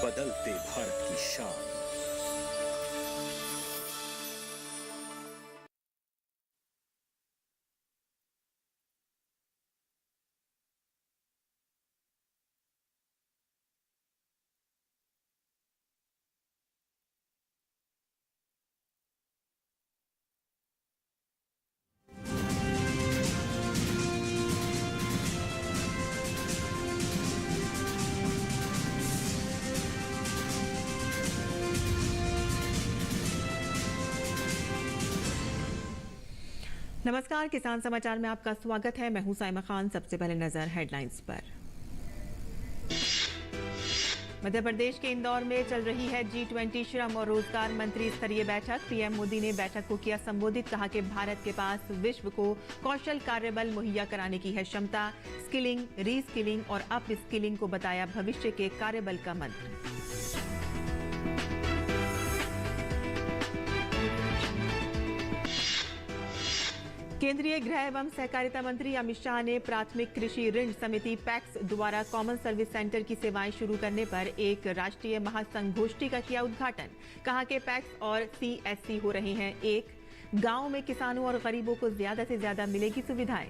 बदलते भारत की शान। नमस्कार, किसान समाचार में आपका स्वागत है। मैं हूं साइमा खान। सबसे पहले नजर हेडलाइंस पर। मध्य प्रदेश के इंदौर में चल रही है G20 श्रम और रोजगार मंत्री स्तरीय बैठक। पीएम मोदी ने बैठक को किया संबोधित। कहा कि भारत के पास विश्व को कौशल कार्यबल मुहैया कराने की है क्षमता। स्किलिंग, रीस्किलिंग और अप स्किलिंग को बताया भविष्य के कार्यबल का मंत्र। केंद्रीय गृह एवं सहकारिता मंत्री अमित शाह ने प्राथमिक कृषि ऋण समिति पैक्स द्वारा कॉमन सर्विस सेंटर की सेवाएं शुरू करने पर एक राष्ट्रीय महासंगोष्ठी का किया उद्घाटन। कहा कि पैक्स और सीएससी हो रहे हैं एक। गांव में किसानों और गरीबों को ज्यादा से ज्यादा मिलेगी सुविधाएं।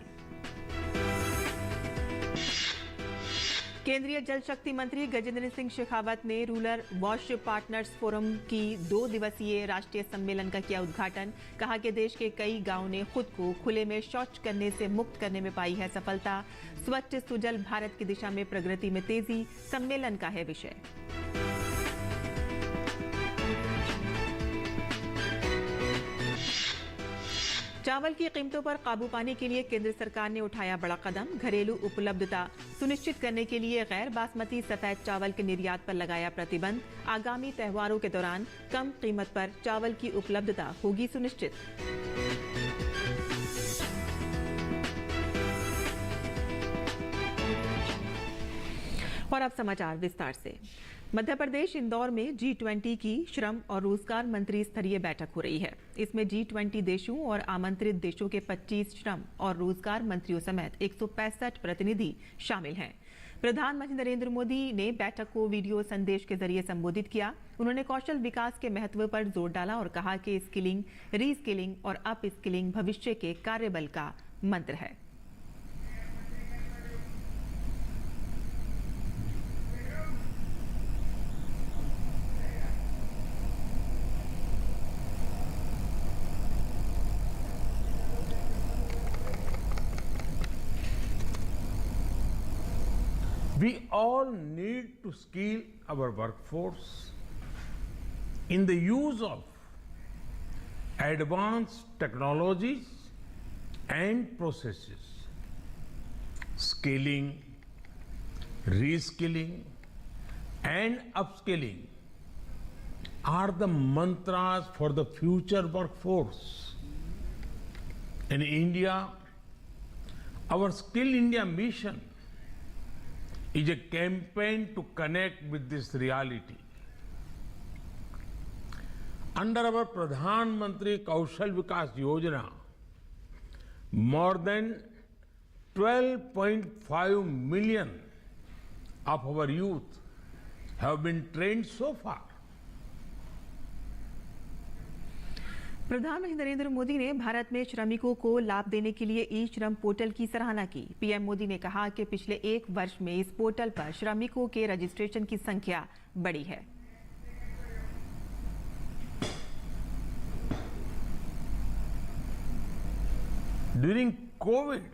केंद्रीय जल शक्ति मंत्री गजेंद्र सिंह शेखावत ने रूरल वॉश पार्टनर्स फोरम की 2 दिवसीय राष्ट्रीय सम्मेलन का किया उद्घाटन। कहा कि देश के कई गांवों ने खुद को खुले में शौच करने से मुक्त करने में पाई है सफलता। स्वच्छ सुजल भारत की दिशा में प्रगति में तेजी सम्मेलन का है विषय। चावल की कीमतों पर काबू पाने के लिए केंद्र सरकार ने उठाया बड़ा कदम। घरेलू उपलब्धता सुनिश्चित करने के लिए गैर बासमती सफेद चावल के निर्यात पर लगाया प्रतिबंध। आगामी त्योहारों के दौरान कम कीमत पर चावल की उपलब्धता होगी सुनिश्चित। और अब समाचार विस्तार से। मध्य प्रदेश इंदौर में G20 की श्रम और रोजगार मंत्री स्तरीय बैठक हो रही है। इसमें G20 देशों और आमंत्रित देशों के 25 श्रम और रोजगार मंत्रियों समेत 165 प्रतिनिधि शामिल हैं। प्रधानमंत्री नरेंद्र मोदी ने बैठक को वीडियो संदेश के जरिए संबोधित किया। उन्होंने कौशल विकास के महत्व पर जोर डाला और कहा कि स्किलिंग, रीस्किलिंग और अप स्किलिंग भविष्य के कार्यबल का मंत्र है। We all need to skill our workforce in the use of advanced technologies and processes. Skilling, reskilling, and upskilling are the mantras for the future workforce. In India, our Skill India mission is a campaign to connect with this reality. Under our Pradhan Mantri Kaushal Vikas Yojana, more than 12.5 million of our youth have been trained so far. प्रधानमंत्री नरेंद्र मोदी ने भारत में श्रमिकों को लाभ देने के लिए ई श्रम पोर्टल की सराहना की। पीएम मोदी ने कहा कि पिछले 1 वर्ष में इस पोर्टल पर श्रमिकों के रजिस्ट्रेशन की संख्या बढ़ी है। During COVID,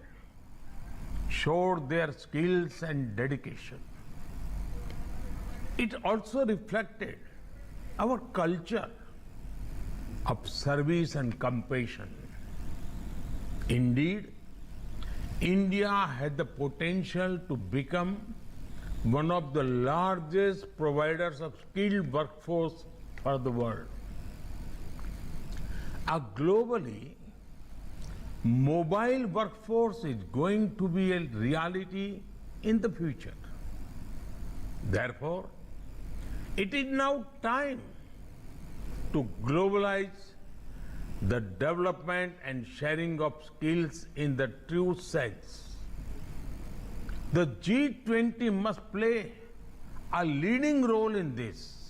showed their skills and dedication. It also reflected our culture of service and compassion. Indeed, India had the potential to become one of the largest providers of skilled workforce for the world. A globally mobile workforce is going to be a reality in the future. Therefore, it is now time to globalize the development and sharing of skills in the true sense. The G20 must play a leading role in this.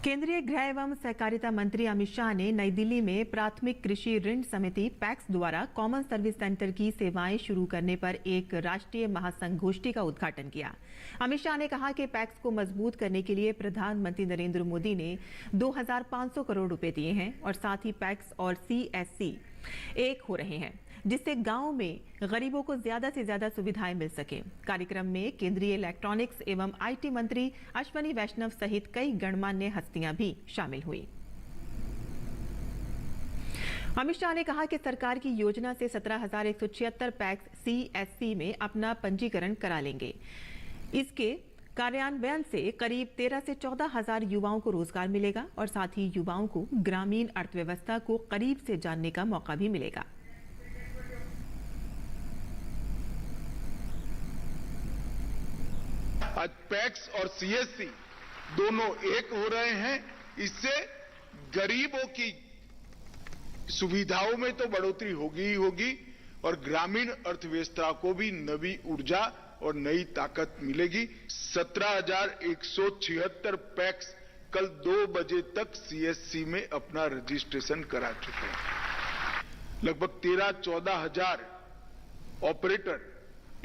केंद्रीय गृह एवं सहकारिता मंत्री अमित शाह ने नई दिल्ली में प्राथमिक कृषि ऋण समिति पैक्स द्वारा कॉमन सर्विस सेंटर की सेवाएं शुरू करने पर एक राष्ट्रीय महासंगोष्ठी का उद्घाटन किया। अमित शाह ने कहा कि पैक्स को मजबूत करने के लिए प्रधानमंत्री नरेंद्र मोदी ने 2,500 करोड़ रुपए दिए हैं और साथ ही पैक्स और सीएससी एक हो रहे हैं, जिससे गांव में गरीबों को ज्यादा से ज्यादा सुविधाएं मिल सके। कार्यक्रम में केंद्रीय इलेक्ट्रॉनिक्स एवं आईटी मंत्री अश्वनी वैष्णव सहित कई गणमान्य हस्तियां भी शामिल हुई। अमित शाह ने कहा कि सरकार की योजना से 17,176 पैक्स सीएससी में अपना पंजीकरण करा लेंगे। इसके कार्यान्वयन से करीब 13 से 14 हजार युवाओं को रोजगार मिलेगा और साथ ही युवाओं को ग्रामीण अर्थव्यवस्था को करीब से जानने का मौका भी मिलेगा। आज पैक्स और सीएससी दोनों एक हो रहे हैं। इससे गरीबों की सुविधाओं में तो बढ़ोतरी होगी ही होगी और ग्रामीण अर्थव्यवस्था को भी नई ऊर्जा और नई ताकत मिलेगी। 17,176 पैक्स कल 2 बजे तक सीएससी में अपना रजिस्ट्रेशन करा चुके हैं। लगभग 13-14 हजार ऑपरेटर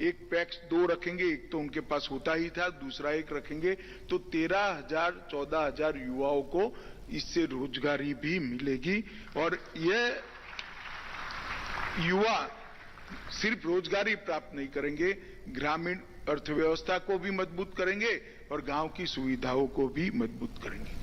एक पैक्स 2 रखेंगे, एक तो उनके पास होता ही था, दूसरा एक रखेंगे, तो 13,000-14 हजार युवाओं को इससे रोजगारी भी मिलेगी। और यह युवा सिर्फ रोजगारी प्राप्त नहीं करेंगे, ग्रामीण अर्थव्यवस्था को भी मजबूत करेंगे और गांव की सुविधाओं को भी मजबूत करेंगे।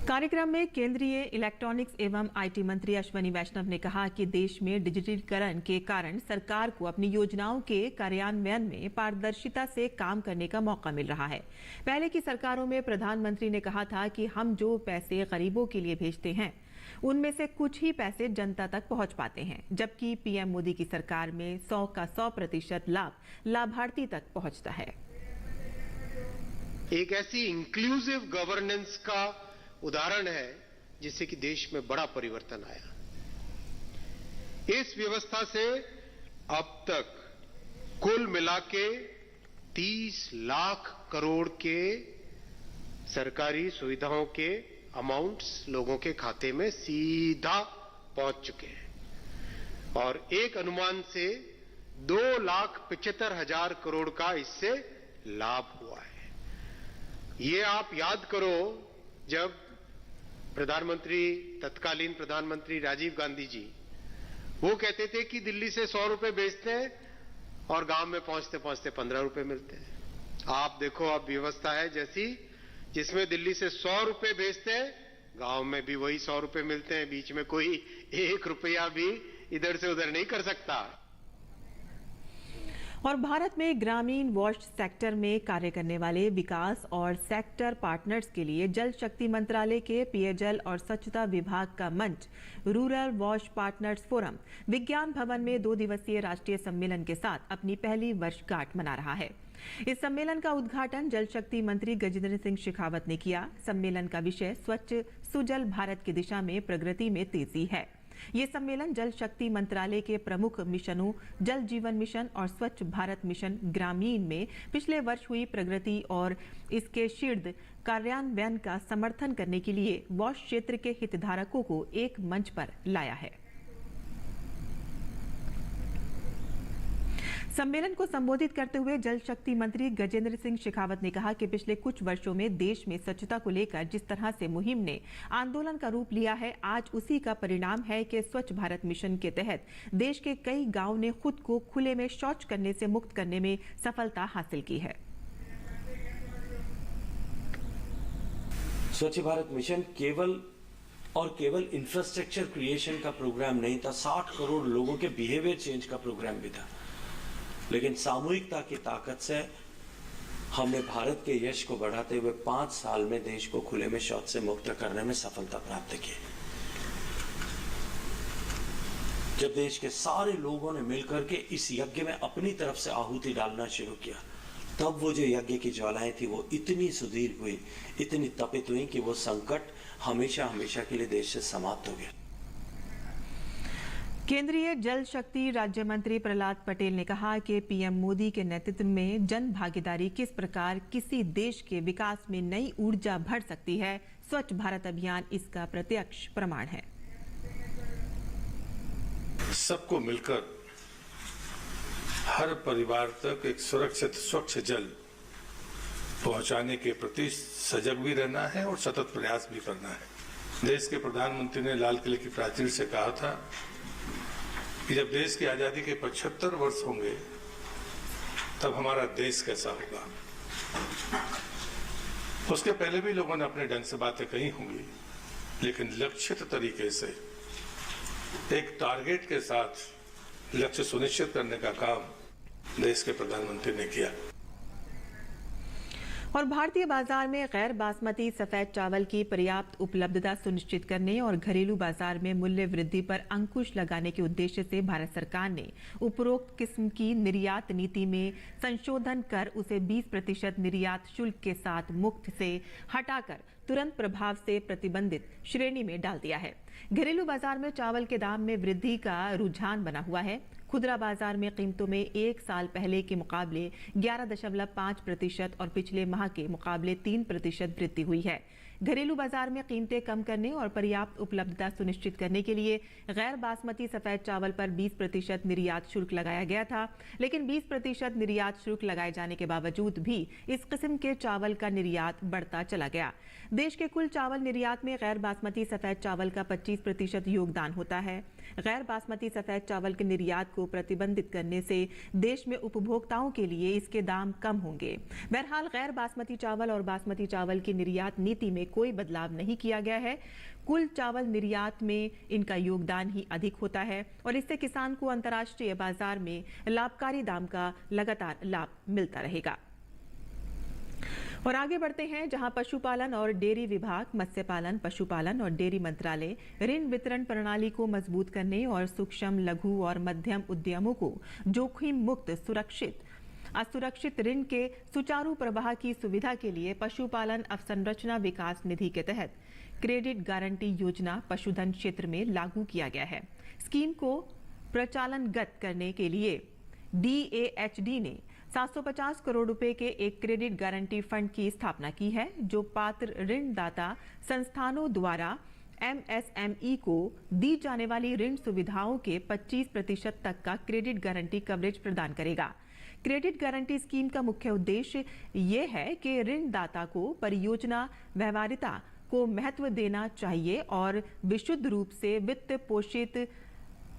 कार्यक्रम में केंद्रीय इलेक्ट्रॉनिक्स एवं आईटी मंत्री अश्वनी वैष्णव ने कहा कि देश में डिजिटलीकरण के कारण सरकार को अपनी योजनाओं के कार्यान्वयन में पारदर्शिता से काम करने का मौका मिल रहा है। पहले की सरकारों में प्रधानमंत्री ने कहा था कि हम जो पैसे गरीबों के लिए भेजते हैं उनमें से कुछ ही पैसे जनता तक पहुंच पाते हैं, जबकि पीएम मोदी की सरकार में 100 का 100% लाभ लाभार्थी तक पहुंचता है। एक ऐसी इंक्लूसिव गवर्नेंस का उदाहरण है जिससे कि देश में बड़ा परिवर्तन आया। इस व्यवस्था से अब तक कुल मिला के 30 लाख करोड़ के सरकारी सुविधाओं के अमाउंट्स लोगों के खाते में सीधा पहुंच चुके हैं और एक अनुमान से 2,75,000 करोड़ का इससे लाभ हुआ है। ये आप याद करो, जब तत्कालीन प्रधानमंत्री राजीव गांधी जी वो कहते थे कि दिल्ली से 100 रुपए भेजते हैं और गांव में पहुंचते पहुंचते 15 रुपए मिलते हैं। आप देखो, अब व्यवस्था है जैसी जिसमें दिल्ली से 100 रुपए भेजते हैं, गांव में भी वही 100 रुपए मिलते हैं, बीच में कोई 1 रुपया भी इधर से उधर नहीं कर सकता। और भारत में ग्रामीण वॉश सेक्टर में कार्य करने वाले विकास और सेक्टर पार्टनर्स के लिए जल शक्ति मंत्रालय के पेयजल और स्वच्छता विभाग का मंच रूरल वॉश पार्टनर्स फोरम विज्ञान भवन में 2 दिवसीय राष्ट्रीय सम्मेलन के साथ अपनी पहली वर्षगांठ मना रहा है। इस सम्मेलन का उद्घाटन जल शक्ति मंत्री गजेंद्र सिंह शेखावत ने किया। सम्मेलन का विषय स्वच्छ सुजल भारत की दिशा में प्रगति में तेजी है। ये सम्मेलन जल शक्ति मंत्रालय के प्रमुख मिशनों जल जीवन मिशन और स्वच्छ भारत मिशन ग्रामीण में पिछले वर्ष हुई प्रगति और इसके शीघ्र कार्यान्वयन का समर्थन करने के लिए वॉश क्षेत्र के हितधारकों को एक मंच पर लाया है। सम्मेलन को संबोधित करते हुए जल शक्ति मंत्री गजेंद्र सिंह शेखावत ने कहा कि पिछले कुछ वर्षों में देश में स्वच्छता को लेकर जिस तरह से मुहिम ने आंदोलन का रूप लिया है, आज उसी का परिणाम है कि स्वच्छ भारत मिशन के तहत देश के कई गांव ने खुद को खुले में शौच करने से मुक्त करने में सफलता हासिल की है। स्वच्छ भारत मिशन केवल इंफ्रास्ट्रक्चर क्रिएशन का प्रोग्राम नहीं था, 60 करोड़ लोगों के बिहेवियर चेंज का प्रोग्राम भी था। लेकिन सामूहिकता की ताकत से हमने भारत के यश को बढ़ाते हुए 5 साल में देश को खुले में शौच से मुक्त करने में सफलता प्राप्त की। जब देश के सारे लोगों ने मिलकर के इस यज्ञ में अपनी तरफ से आहुति डालना शुरू किया, तब वो जो यज्ञ की ज्वालाएं थी वो इतनी सुदीर्घ हुई, इतनी तपित हुई कि वो संकट हमेशा हमेशा के लिए देश से समाप्त हो गया। केंद्रीय जल शक्ति राज्य मंत्री प्रहलाद पटेल ने कहा कि पीएम मोदी के नेतृत्व में जन भागीदारी किस प्रकार किसी देश के विकास में नई ऊर्जा भर सकती है, स्वच्छ भारत अभियान इसका प्रत्यक्ष प्रमाण है। सबको मिलकर हर परिवार तक एक सुरक्षित स्वच्छ जल पहुंचाने के प्रति सजग भी रहना है और सतत प्रयास भी करना है। देश के प्रधानमंत्री ने लाल किले की प्राचीर से कहा था कि जब देश की आजादी के 75 वर्ष होंगे तब हमारा देश कैसा होगा। उसके पहले भी लोगों ने अपने ढंग से बातें कही होंगी, लेकिन लक्षित तरीके से एक टारगेट के साथ लक्ष्य सुनिश्चित करने का काम देश के प्रधानमंत्री ने किया। और भारतीय बाजार में गैर बासमती सफेद चावल की पर्याप्त उपलब्धता सुनिश्चित करने और घरेलू बाजार में मूल्य वृद्धि पर अंकुश लगाने के उद्देश्य से भारत सरकार ने उपरोक्त किस्म की निर्यात नीति में संशोधन कर उसे 20% निर्यात शुल्क के साथ मुक्त से हटाकर तुरंत प्रभाव से प्रतिबंधित श्रेणी में डाल दिया है। घरेलू बाजार में चावल के दाम में वृद्धि का रुझान बना हुआ है। खुदरा बाजार में कीमतों में एक साल पहले के मुकाबले 11.5% और पिछले माह के मुकाबले 3% वृद्धि हुई है। घरेलू बाजार में कीमतें कम करने और पर्याप्त उपलब्धता सुनिश्चित करने के लिए गैर बासमती सफेद चावल पर 20% निर्यात शुल्क लगाया गया था, लेकिन 20% निर्यात शुल्क लगाए जाने के बावजूद भी इस किस्म के चावल का निर्यात बढ़ता चला गया। देश के कुल चावल निर्यात में गैर बासमती सफेद चावल का 25% योगदान होता है। गैर बासमती सफेद चावल के निर्यात को प्रतिबंधित करने से देश में उपभोक्ताओं के लिए इसके दाम कम होंगे। बहरहाल गैर बासमती चावल और बासमती चावल की निर्यात नीति में कोई बदलाव नहीं किया गया है। कुल चावल निर्यात में इनका योगदान ही अधिक होता है और इससे किसान को अंतर्राष्ट्रीय बाजार में लाभकारी दाम का लगातार लाभ मिलता रहेगा। और आगे बढ़ते हैं, जहां पशुपालन और डेयरी विभाग, मत्स्य पालन, पशुपालन और डेयरी मंत्रालय ऋण वितरण प्रणाली को मजबूत करने और सूक्ष्म, लघु और मध्यम उद्यमों को जोखिम मुक्त असुरक्षित ऋण के सुचारू प्रवाह की सुविधा के लिए पशुपालन अवसंरचना विकास निधि के तहत क्रेडिट गारंटी योजना पशुधन क्षेत्र में लागू किया गया है। स्कीम को प्रचालनगत करने के लिए DAHD ने 750 करोड़ रुपए के एक क्रेडिट गारंटी फंड की स्थापना की है, जो पात्र ऋणदाता संस्थानों द्वारा MSME को दी जाने वाली ऋण सुविधाओं के 25% तक का क्रेडिट गारंटी कवरेज प्रदान करेगा। क्रेडिट गारंटी स्कीम का मुख्य उद्देश्य ये है कि ऋणदाता को परियोजना व्यवहार्यता को महत्व देना चाहिए और विशुद्ध रूप से वित्त पोषित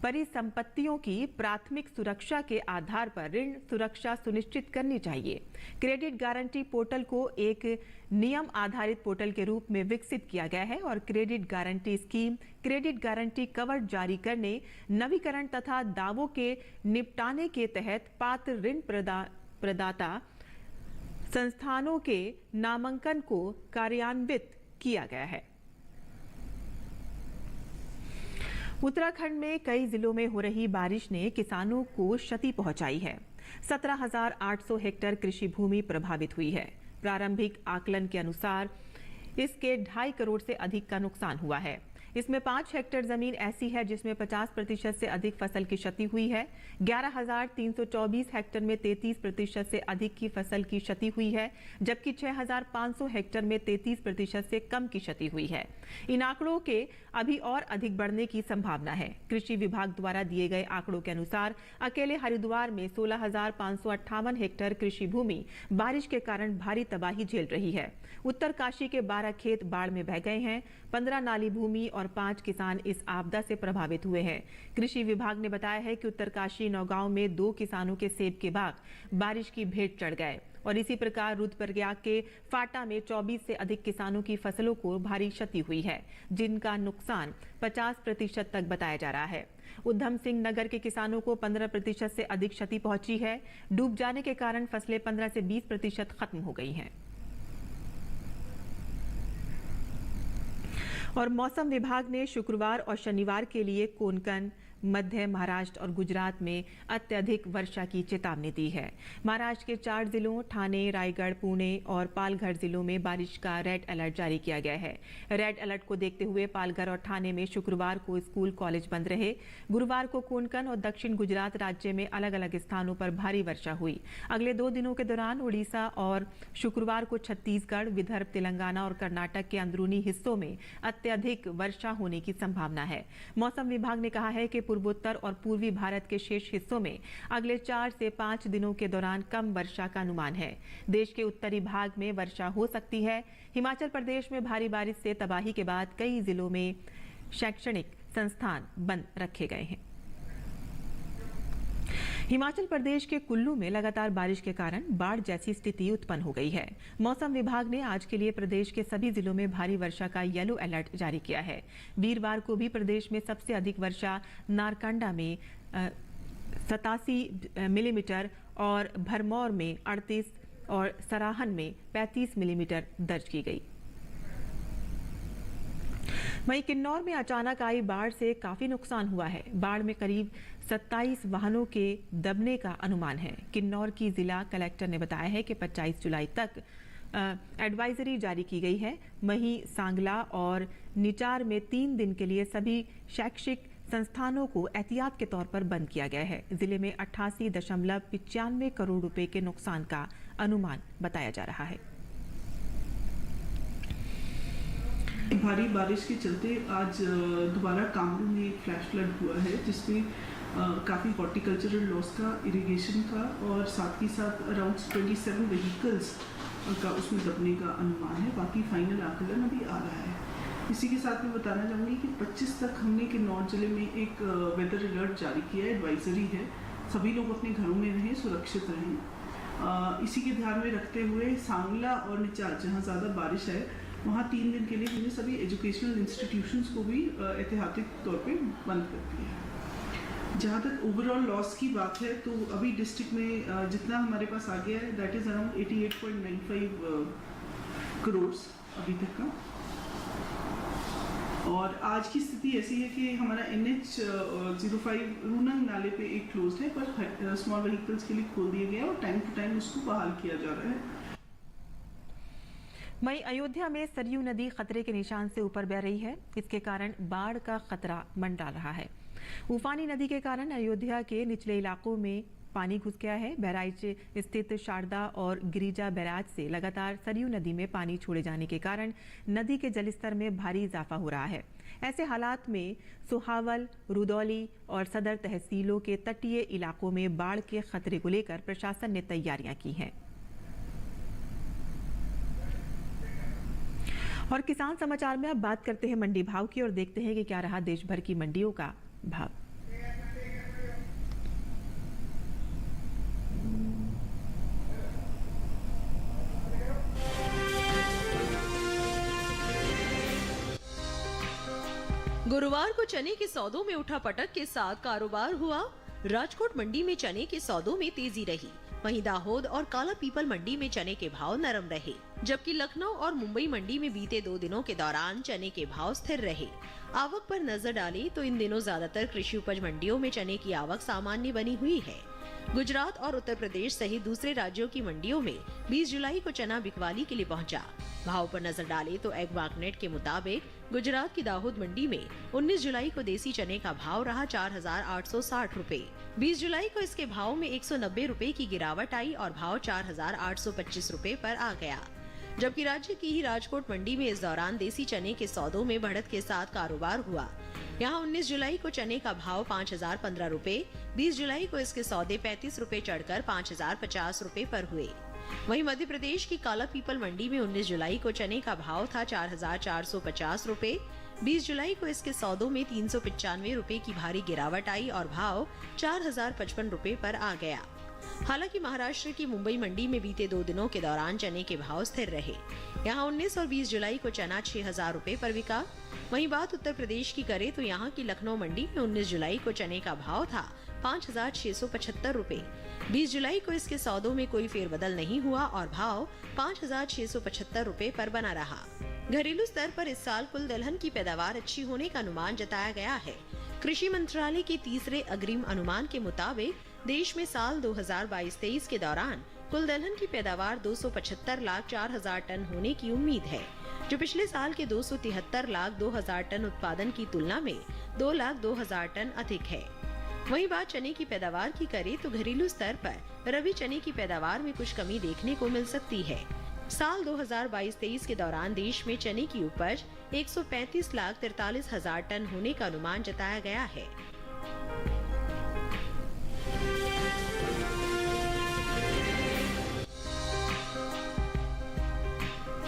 परिसंपत्तियों की प्राथमिक सुरक्षा के आधार पर ऋण सुरक्षा सुनिश्चित करनी चाहिए। क्रेडिट गारंटी पोर्टल को एक नियम आधारित पोर्टल के रूप में विकसित किया गया है और credit guarantee scheme credit guarantee cover जारी करने, नवीकरण तथा दावों के निपटाने के तहत पात्र ऋण प्रदाता संस्थानों के नामांकन को कार्यान्वित किया गया है। उत्तराखंड में कई जिलों में हो रही बारिश ने किसानों को क्षति पहुंचाई है। 17,800 हेक्टेयर कृषि भूमि प्रभावित हुई है। प्रारंभिक आकलन के अनुसार इसके 2.5 करोड़ से अधिक का नुकसान हुआ है। इसमें 5 हेक्टेयर जमीन ऐसी है जिसमें 50% से अधिक फसल की क्षति हुई है। 11,324 हेक्टेयर में 33% से अधिक की फसल की क्षति हुई है, जबकि 6,500 हेक्टेयर में 33% से कम की क्षति हुई है। इन आंकड़ों के अभी और अधिक बढ़ने की संभावना है। कृषि विभाग द्वारा दिए गए आंकड़ों के अनुसार अकेले हरिद्वार में 16,558 हेक्टेयर कृषि भूमि बारिश के कारण भारी तबाही झेल रही है। उत्तरकाशी के 12 खेत बाढ़ में बह गए हैं। 15 नाली भूमि और 5 किसान इस आपदा से प्रभावित हुए हैं। कृषि विभाग ने बताया है कि उत्तरकाशी नौगांव में 2 किसानों के सेब के बाग बारिश की भेंट चढ़ गए और इसी प्रकार रुद्रप्रयाग के फाटा में 24 से अधिक किसानों की फसलों को भारी क्षति हुई है, जिनका नुकसान 50% तक बताया जा रहा है। उधम सिंह नगर के किसानों को 15% से अधिक क्षति पहुंची है। डूब जाने के कारण फसलें 15 से 20% खत्म हो गई हैं। और मौसम विभाग ने शुक्रवार और शनिवार के लिए कोंकण, मध्य महाराष्ट्र और गुजरात में अत्यधिक वर्षा की चेतावनी दी है। महाराष्ट्र के 4 जिलों ठाणे, रायगढ़, पुणे और पालघर जिलों में बारिश का रेड अलर्ट जारी किया गया है। रेड अलर्ट को देखते हुए पालघर और ठाणे में शुक्रवार को स्कूल कॉलेज बंद रहे। गुरुवार को कोंकण और दक्षिण गुजरात राज्य में अलग अलग स्थानों पर भारी वर्षा हुई। अगले 2 दिनों के दौरान उड़ीसा और शुक्रवार को छत्तीसगढ़, विदर्भ, तेलंगाना और कर्नाटक के अंदरूनी हिस्सों में अत्यधिक वर्षा होने की संभावना है। मौसम विभाग ने कहा है कि पूर्वोत्तर और पूर्वी भारत के शेष हिस्सों में अगले 4 से 5 दिनों के दौरान कम वर्षा का अनुमान है। देश के उत्तरी भाग में वर्षा हो सकती है। हिमाचल प्रदेश में भारी बारिश से तबाही के बाद कई जिलों में शैक्षणिक संस्थान बंद रखे गए हैं। हिमाचल प्रदेश के कुल्लू में लगातार बारिश के कारण बाढ़ जैसी स्थिति उत्पन्न हो गई है। मौसम विभाग ने आज के लिए प्रदेश के सभी जिलों में भारी वर्षा का येलो अलर्ट जारी किया है। वीरवार को भी प्रदेश में सबसे अधिक वर्षा नारकंडा में 87 मिलीमीटर और भरमौर में 38 और सराहन में 35 मिलीमीटर दर्ज की गई। वहीं किन्नौर में अचानक आई बाढ़ से काफी नुकसान हुआ है। बाढ़ में करीब 27 वाहनों के दबने का अनुमान है। किन्नौर की जिला कलेक्टर ने बताया है कि 25 जुलाई तक एडवाइजरी जारी की गई है। वहीं सांगला और निचार में 3 दिन के लिए सभी शैक्षिक संस्थानों को एहतियात के तौर पर बंद किया गया है। जिले में 88.95 करोड़ रुपए के नुकसान का अनुमान बताया जा रहा है। भारी बारिश के चलते आज दोबारा कामरू में एक फ्लैश फ्लड हुआ है, जिसमें काफ़ी हॉर्टिकल्चरल लॉस का, इरिगेशन का और साथ ही साथ अराउंड 27 व्हीकल्स का उसमें दबने का अनुमान है। बाकी फाइनल आकलन अभी आ रहा है। इसी के साथ मैं बताना चाहूँगी कि 25 तक हमने किन्नौर जिले में एक वेदर अलर्ट जारी किया है, एडवाइजरी है। सभी लोग अपने घरों में रहें, सुरक्षित रहें। इसी के ध्यान में रखते हुए सांगला और निचार, जहाँ ज़्यादा बारिश है, वहाँ 3 दिन के लिए हमने सभी एजुकेशनल इंस्टीट्यूशंस को भी ऐतिहातिक तौर पे बंद कर दिया है। जहाँ तक ओवरऑल लॉस की बात है, तो अभी डिस्ट्रिक्ट में जितना हमारे पास आ गया है, दैट इज़ अराउंड 88.95 करोड़ अभी तक का। और आज की स्थिति ऐसी है कि हमारा NH05 रूनंग नाले पे एक क्लोज्ड है, पर स्मॉल व्हीकल्स के लिए खोल दिया गया और टाइम टू टाइम उसको बहाल किया जा रहा है। वहीं अयोध्या में सरयू नदी खतरे के निशान से ऊपर बह रही है। इसके कारण बाढ़ का खतरा मंडरा रहा है। उफानी नदी के कारण अयोध्या के निचले इलाकों में पानी घुस गया है। बहराइच स्थित शारदा और गिरिजा बैराज से लगातार सरयू नदी में पानी छोड़े जाने के कारण नदी के जलस्तर में भारी इजाफा हो रहा है। ऐसे हालात में सोहावल, रुदौली और सदर तहसीलों के तटीय इलाकों में बाढ़ के खतरे को लेकर प्रशासन ने तैयारियां की हैं। और किसान समाचार में अब बात करते हैं मंडी भाव की और देखते हैं कि क्या रहा देश भर की मंडियों का भाव। गुरुवार को चने के सौदों में उठापटक के साथ कारोबार हुआ। राजकोट मंडी में चने के सौदों में तेजी रही। वहीं दाहोद और काला पीपल मंडी में चने के भाव नरम रहे, जबकि लखनऊ और मुंबई मंडी में बीते 2 दिनों के दौरान चने के भाव स्थिर रहे। आवक पर नजर डालें तो इन दिनों ज्यादातर कृषि उपज मंडियों में चने की आवक सामान्य बनी हुई है। गुजरात और उत्तर प्रदेश सहित दूसरे राज्यों की मंडियों में 20 जुलाई को चना बिकवाली के लिए पहुंचा। भाव पर नजर डालें तो एग मार्केट के मुताबिक गुजरात की दाहोद मंडी में 19 जुलाई को देसी चने का भाव रहा 4,860 रुपए। 20 जुलाई को इसके भाव में 190 रुपए की गिरावट आई और भाव 4,825 रुपए पर आ गया। जबकि राज्य की ही राजकोट मंडी में इस दौरान देसी चने के सौदों में बढ़त के साथ कारोबार हुआ। यहाँ 19 जुलाई को चने का भाव 5,015 रुपए, 20 जुलाई को इसके सौदे 35 रुपए चढ़कर 5,050 रुपए पर हुए। वहीं मध्य प्रदेश की काला पीपल मंडी में 19 जुलाई को चने का भाव था 4,450 रुपए, 20 जुलाई को इसके सौदों में 395 रुपए की भारी गिरावट आई और भाव 4,055 रुपए पर आ गया। हालांकि महाराष्ट्र की मुंबई मंडी में बीते 2 दिनों के दौरान चने के भाव स्थिर रहे। यहाँ 19 और 20 जुलाई को चना 6,000 रुपए पर बिका। वहीं बात उत्तर प्रदेश की करें तो यहाँ की लखनऊ मंडी में 19 जुलाई को चने का भाव था 5,675 रुपए, 20 जुलाई को इसके सौदों में कोई फेरबदल नहीं हुआ और भाव 5,675 रुपए पर बना रहा। घरेलू स्तर पर इस साल कुल दलहन की पैदावार अच्छी होने का अनुमान जताया गया है। कृषि मंत्रालय के तीसरे अग्रिम अनुमान के मुताबिक देश में साल 2022-23 के दौरान कुल दलहन की पैदावार 275,04,000 टन होने की उम्मीद है, जो पिछले साल के 273,02,000 टन उत्पादन की तुलना में 2,02,000 टन अधिक है। वहीं बात चने की पैदावार की करें तो घरेलू स्तर पर रबी चने की पैदावार में कुछ कमी देखने को मिल सकती है। साल 2022-23 के दौरान देश में चने की उपज 135,43,000 टन होने का अनुमान जताया गया है।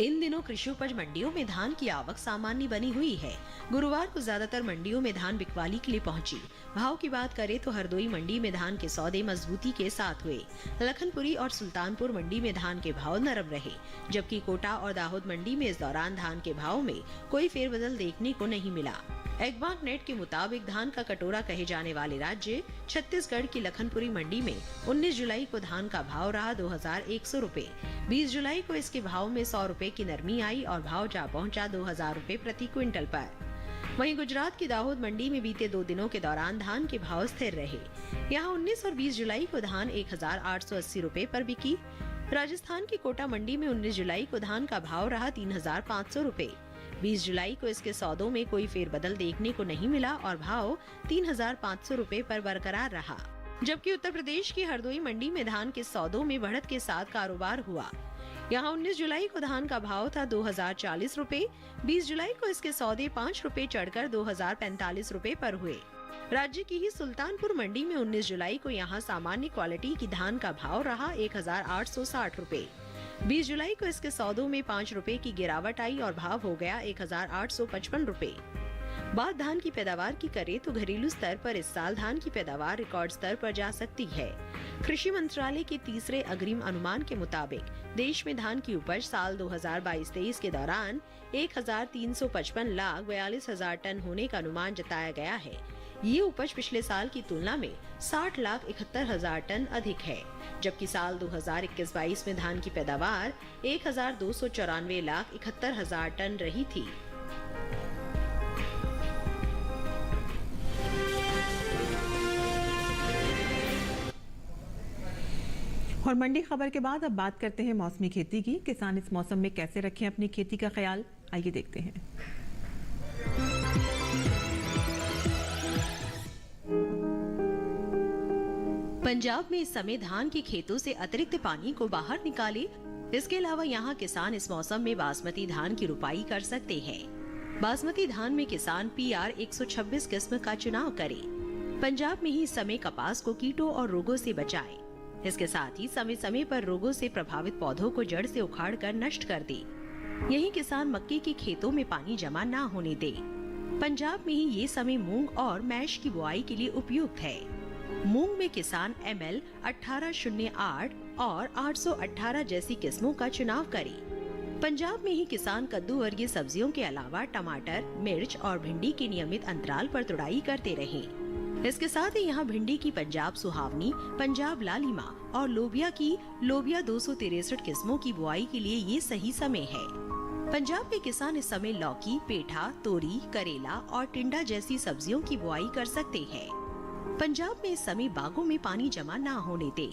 इन दिनों कृषि उपज मंडियों में धान की आवक सामान्य बनी हुई है। गुरुवार को ज्यादातर मंडियों में धान बिकवाली के लिए पहुंची। भाव की बात करें तो हरदोई मंडी में धान के सौदे मजबूती के साथ हुए। लखनपुरी और सुल्तानपुर मंडी में धान के भाव नरम रहे, जबकि कोटा और दाहोद मंडी में इस दौरान धान के भाव में कोई फेरबदल देखने को नहीं मिला। एग्बांक नेट के मुताबिक धान का कटोरा कहे जाने वाले राज्य छत्तीसगढ़ की लखनपुरी मंडी में 19 जुलाई को धान का भाव रहा 2,100 रूपए। 20 जुलाई को इसके भाव में 100 रूपए की नरमी आई और भाव जा पहुंचा 2,000 रूपए प्रति क्विंटल पर। वहीं गुजरात की दाहोद मंडी में बीते 2 दिनों के दौरान धान के भाव स्थिर रहे। यहाँ 19 और 20 जुलाई को धान 1,880 रूपए पर बिकी। राजस्थान की कोटा मंडी में 19 जुलाई को धान का भाव रहा 3,500 रूपए। 20 जुलाई को इसके सौदों में कोई फेरबदल देखने को नहीं मिला और भाव 3,500 रूपए पर बरकरार रहा। जबकि उत्तर प्रदेश की हरदोई मंडी में धान के सौदों में बढ़त के साथ कारोबार हुआ। यहाँ 19 जुलाई को धान का भाव था 2,040 रूपए। 20 जुलाई को इसके सौदे 5 रूपए चढ़कर 2,045 रूपए पर हुए। राज्य की ही सुल्तानपुर मंडी में 19 जुलाई को यहाँ सामान्य क्वालिटी की धान का भाव रहा 1,860 रूपए। 20 जुलाई को इसके सौदों में 5 रूपए की गिरावट आई और भाव हो गया 1,855 रूपए। बात धान की पैदावार की करें तो घरेलू स्तर पर इस साल धान की पैदावार रिकॉर्ड स्तर पर जा सकती है। कृषि मंत्रालय के तीसरे अग्रिम अनुमान के मुताबिक देश में धान की उपज साल 2022-23 के दौरान 1,355,42,000 टन होने का अनुमान जताया गया है। ये उपज पिछले साल की तुलना में 60,71,000 टन अधिक है, जबकि साल 2021-22 में धान की पैदावार 1,294,71,000 टन रही थी। और मंडी खबर के बाद अब बात करते हैं मौसमी खेती की। किसान इस मौसम में कैसे रखें अपनी खेती का ख्याल, आइए देखते हैं। पंजाब में इस समय धान के खेतों से अतिरिक्त पानी को बाहर निकाले। इसके अलावा यहाँ किसान इस मौसम में बासमती धान की रुपाई कर सकते हैं। बासमती धान में किसान PR 126 किस्म का चुनाव करे। पंजाब में ही इस समय कपास को कीटों और रोगों से बचाए। इसके साथ ही समय समय पर रोगों से प्रभावित पौधों को जड़ से उखाड़ कर नष्ट कर दे। यही किसान मक्के के खेतों में पानी जमा न होने दे। पंजाब में ही ये समय मूंग और मैश की बुआई के लिए उपयुक्त है। मूंग में किसान ML 1808 और 818 जैसी किस्मों का चुनाव करे। पंजाब में ही किसान कद्दू वर्गीय सब्जियों के अलावा टमाटर, मिर्च और भिंडी की नियमित अंतराल पर तुड़ाई करते रहें। इसके साथ ही यहाँ भिंडी की पंजाब सुहावनी, पंजाब लालिमा और लोबिया की लोबिया 263 किस्मों की बुआई के लिए ये सही समय है। पंजाब के किसान इस समय लौकी, पेठा, तोरी, करेला और टिंडा जैसी सब्जियों की बुआई कर सकते हैं। पंजाब में इस समय बागों में पानी जमा न होने दे।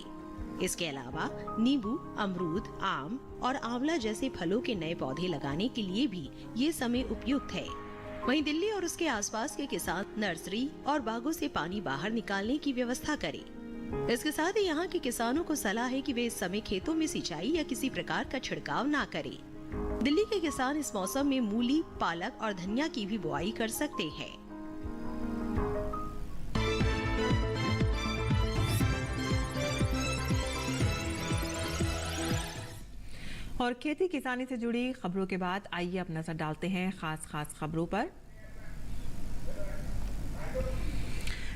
इसके अलावा नींबू, अमरूद, आम और आंवला जैसे फलों के नए पौधे लगाने के लिए भी ये समय उपयुक्त है। वहीं दिल्ली और उसके आसपास के किसान नर्सरी और बागों से पानी बाहर निकालने की व्यवस्था करें। इसके साथ ही यहाँ के किसानों को सलाह है कि वे इस समय खेतों में सिंचाई या किसी प्रकार का छिड़काव ना करें। दिल्ली के किसान इस मौसम में मूली, पालक और धनिया की भी बुआई कर सकते हैं। और खेती किसानी से जुड़ी खबरों के बाद आइए अब नजर डालते हैं खास खबरों पर।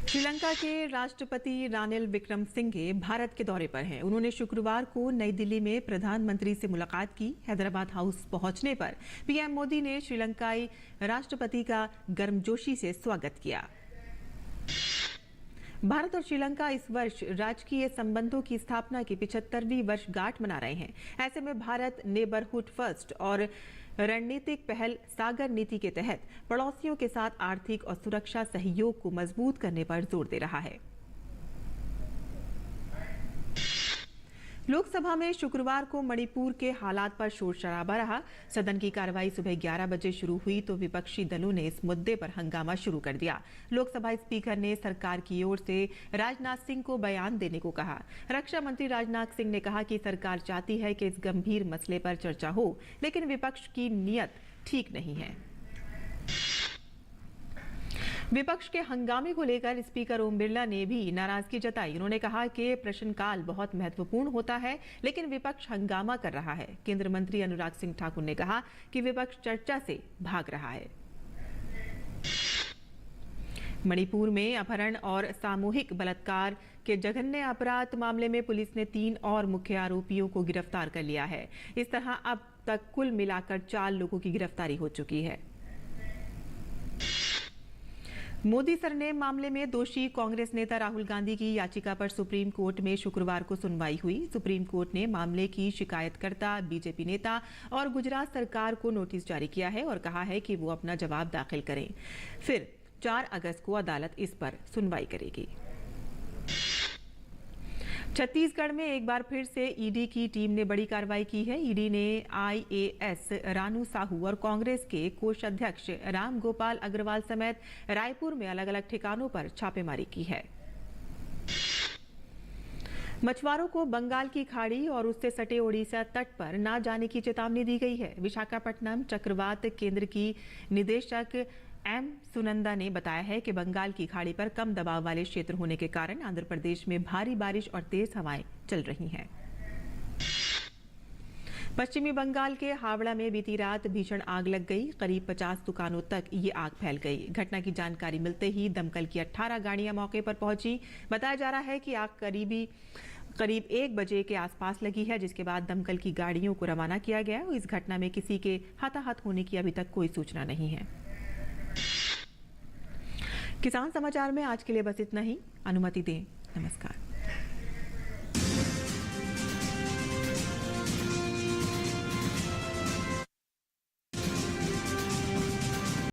श्रीलंका के राष्ट्रपति रानिल विक्रमसिंघे भारत के दौरे पर हैं। उन्होंने शुक्रवार को नई दिल्ली में प्रधानमंत्री से मुलाकात की। हैदराबाद हाउस पहुंचने पर पीएम मोदी ने श्रीलंकाई राष्ट्रपति का गर्मजोशी से स्वागत किया। भारत और श्रीलंका इस वर्ष राजकीय संबंधों की स्थापना की 75वीं वर्षगांठ मना रहे हैं। ऐसे में भारत नेबरहुड फर्स्ट और रणनीतिक पहल सागर नीति के तहत पड़ोसियों के साथ आर्थिक और सुरक्षा सहयोग को मजबूत करने पर जोर दे रहा है। लोकसभा में शुक्रवार को मणिपुर के हालात पर शोर शराबा रहा। सदन की कार्रवाई सुबह 11 बजे शुरू हुई तो विपक्षी दलों ने इस मुद्दे पर हंगामा शुरू कर दिया। लोकसभा स्पीकर ने सरकार की ओर से राजनाथ सिंह को बयान देने को कहा। रक्षा मंत्री राजनाथ सिंह ने कहा कि सरकार चाहती है कि इस गंभीर मसले पर चर्चा हो, लेकिन विपक्ष की नीयत ठीक नहीं है। विपक्ष के हंगामे को लेकर स्पीकर ओम बिरला ने भी नाराजगी जताई। उन्होंने कहा कि प्रश्नकाल बहुत महत्वपूर्ण होता है, लेकिन विपक्ष हंगामा कर रहा है। केंद्रीय मंत्री अनुराग सिंह ठाकुर ने कहा कि विपक्ष चर्चा से भाग रहा है। मणिपुर में अपहरण और सामूहिक बलात्कार के जघन्य अपराध मामले में पुलिस ने 3 और मुख्य आरोपियों को गिरफ्तार कर लिया है। इस तरह अब तक कुल मिलाकर 4 लोगों की गिरफ्तारी हो चुकी है। मोदी सरनेम मामले में दोषी कांग्रेस नेता राहुल गांधी की याचिका पर सुप्रीम कोर्ट में शुक्रवार को सुनवाई हुई। सुप्रीम कोर्ट ने मामले की शिकायतकर्ता बीजेपी नेता और गुजरात सरकार को नोटिस जारी किया है और कहा है कि वो अपना जवाब दाखिल करें। फिर 4 अगस्त को अदालत इस पर सुनवाई करेगी। छत्तीसगढ़ में एक बार फिर से ईडी की टीम ने बड़ी कार्रवाई की है। ईडी ने आईएएस रानू साहू और कांग्रेस के कोषाध्यक्ष राम गोपाल अग्रवाल समेत रायपुर में अलग अलग ठिकानों पर छापेमारी की है। मछुआरों को बंगाल की खाड़ी और उससे सटे ओडिशा तट पर न जाने की चेतावनी दी गई है। विशाखापट्टनम चक्रवात केंद्र की निदेशक एम सुनंदा ने बताया है कि बंगाल की खाड़ी पर कम दबाव वाले क्षेत्र होने के कारण आंध्र प्रदेश में भारी बारिश और तेज हवाएं चल रही हैं। पश्चिमी बंगाल के हावड़ा में बीती रात भीषण आग लग गई। करीब 50 दुकानों तक ये आग फैल गई। घटना की जानकारी मिलते ही दमकल की 18 गाड़ियां मौके पर पहुंची। बताया जा रहा है कि आग करीब 1 बजे के आसपास लगी है, जिसके बाद दमकल की गाड़ियों को रवाना किया गया। इस घटना में किसी के हताहत होने की अभी तक कोई सूचना नहीं है। किसान समाचार में आज के लिए बस इतना ही। अनुमति दें। नमस्कार।